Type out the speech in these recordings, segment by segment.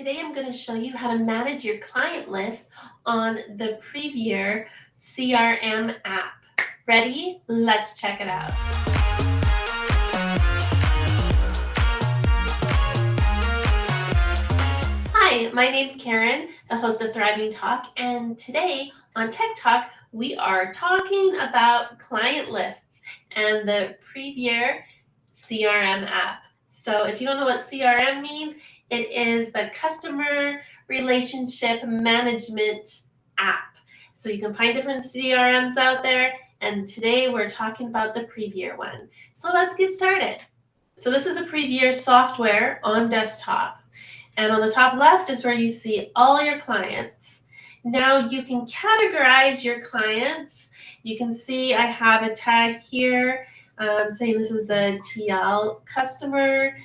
Today I'm going to show you how to manage your client list on the Privyr CRM app. Ready? Let's check it out. Hi, my name's Karen, the host of ThrivingTalk, and today on Tech Talk we are talking about client lists and the Privyr CRM app. So if you don't know what CRM means, it is the Customer Relationship Management app. So you can find different CRMs out there, and today we're talking about the Privyr one. So let's get started. So this is a Privyr software on desktop. And on the top left is where you see all your clients. Now you can categorize your clients. You can see I have a tag here saying this is a TL customer.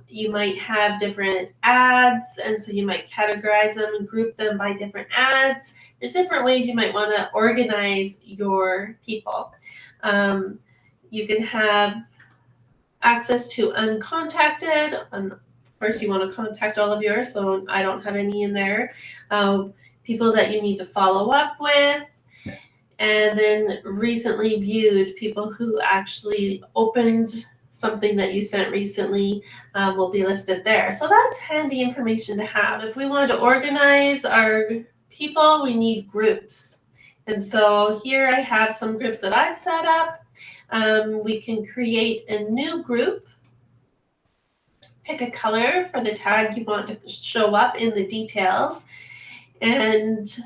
You might have different ads, and so you might categorize them and group them by different ads. There's different ways you might want to organize your people. You can have access to uncontacted. Of course, you want to contact all of yours, so I don't have any in there. People that you need to follow up with. And then recently viewed, people who actually opened something that you sent recently will be listed there. So that's handy information to have. If we want to organize our people, we need groups. And so here I have some groups that I've set up. We can create a new group. Pick a color for the tag you want to show up in the details and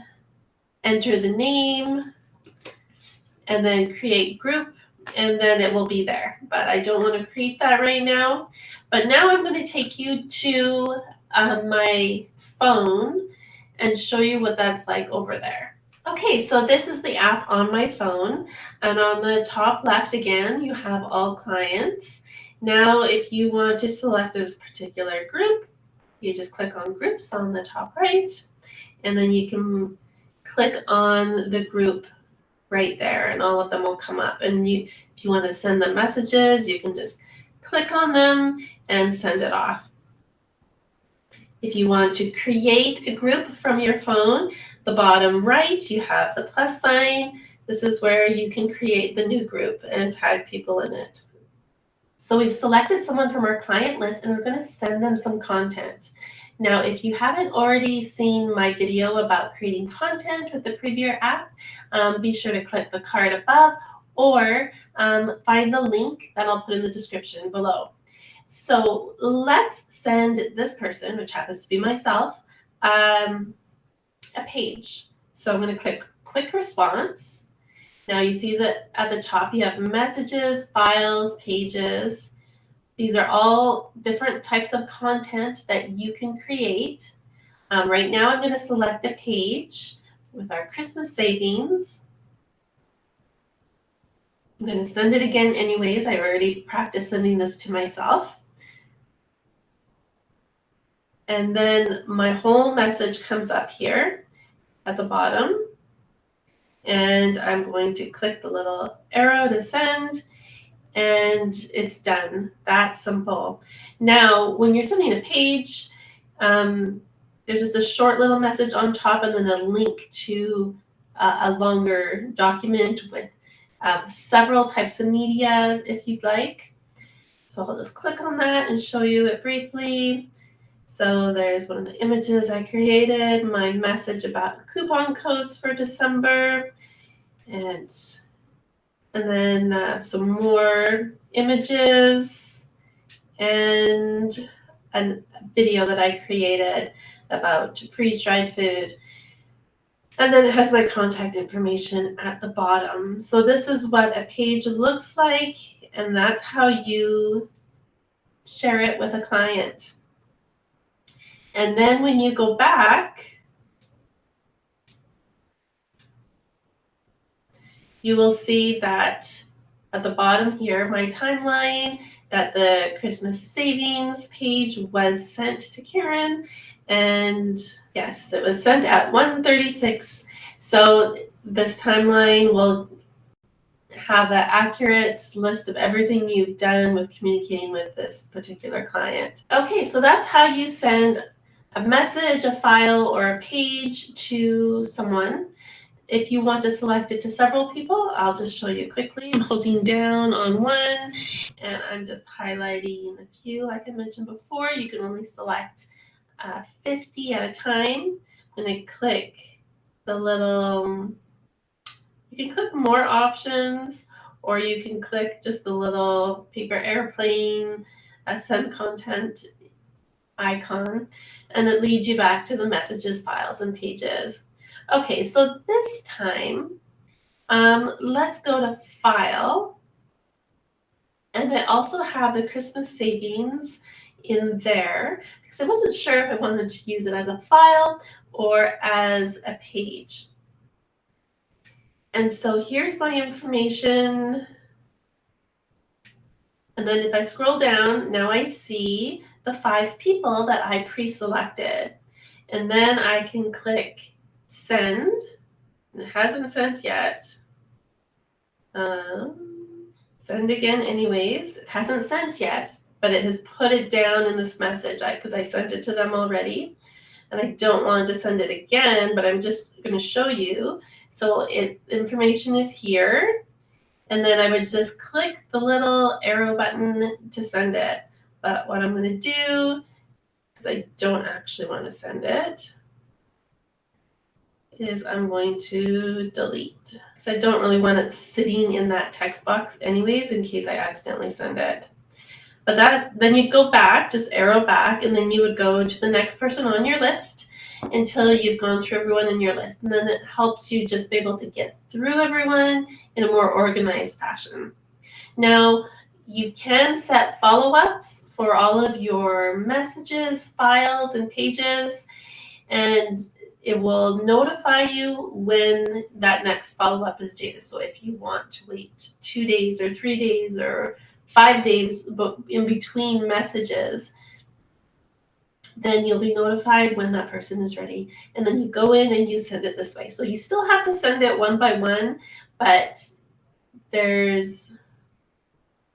enter the name and then create group, and then it will be there. But I don't want to create that right now. But now I'm going to take you to my phone and show you what that's like over there. Okay, so this is the app on my phone, and on the top left again, you have all clients. Now, if you want to select this particular group, you just click on groups on the top right, and then you can click on the group right there, and all of them will come up. And if you want to send them messages, you can just click on them and send it off. If you want to create a group from your phone, the bottom right, you have the plus sign. This is where you can create the new group and tag people in it. So we've selected someone from our client list, and we're going to send them some content. Now, if you haven't already seen my video about creating content with the Privyr app, be sure to click the card above or find the link that I'll put in the description below. So let's send this person, which happens to be myself, a page. So I'm going to click Quick Response. Now you see that at the top you have messages, files, pages. These are all different types of content that you can create. Right now I'm going to select a page with our Christmas savings. I'm going to send it again anyways. I already practiced sending this to myself. And then my whole message comes up here at the bottom. And I'm going to click the little arrow to send, and it's done. That's simple. Now, when you're sending a page, there's just a short little message on top and then a link to a longer document with several types of media if you'd like. So I'll just click on that and show you it briefly. So there's one of the images I created, my message about coupon codes for December, and then some more images and a video that I created about freeze-dried food. And then it has my contact information at the bottom. So this is what a page looks like, and that's how you share it with a client. And then when you go back, you will see that at the bottom here, my timeline, that the Christmas savings page was sent to Karen. And yes, it was sent at 1:36. So this timeline will have an accurate list of everything you've done with communicating with this particular client. Okay, so that's how you send a message, a file, or a page to someone. If you want to select it to several people, I'll just show you quickly. I'm holding down on one and I'm just highlighting a few. Like I mentioned before, you can only select 50 at a time. I'm going to click the little, you can click more options, or you can click just the little paper airplane send content icon, and it leads you back to the messages, files, and pages. Okay, so this time, let's go to File, and I also have the Christmas savings in there because I wasn't sure if I wanted to use it as a file or as a page. And so here's my information. And then if I scroll down, now I see the 5 people that I pre-selected. And then I can click send. It hasn't sent yet. Send again anyways. It hasn't sent yet, but it has put it down in this message because I sent it to them already. And I don't want to send it again, but I'm just going to show you. So information is here. And then I would just click the little arrow button to send it. But what I'm going to do, because I don't actually want to send it, is I'm going to delete. Because I don't really want it sitting in that text box anyways in case I accidentally send it. But then you go back, just arrow back, and then you would go to the next person on your list until you've gone through everyone in your list. And then it helps you just be able to get through everyone in a more organized fashion. Now, you can set follow-ups for all of your messages, files, and pages, and it will notify you when that next follow-up is due. So if you want to wait 2 days or 3 days or 5 days in between messages, then you'll be notified when that person is ready. And then you go in and you send it this way. So you still have to send it one by one, but there's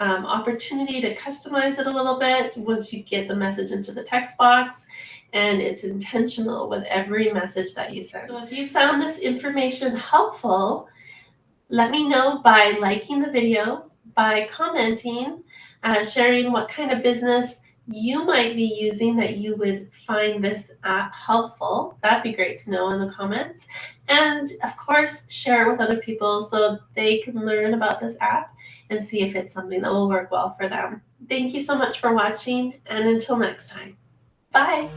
opportunity to customize it a little bit once you get the message into the text box, and it's intentional with every message that you send. So if you found this information helpful, let me know by liking the video, by commenting, sharing what kind of business you might be using that you would find this app helpful. That'd be great to know in the comments. And of course, share it with other people so they can learn about this app and see if it's something that will work well for them. Thank you so much for watching, and until next time, bye.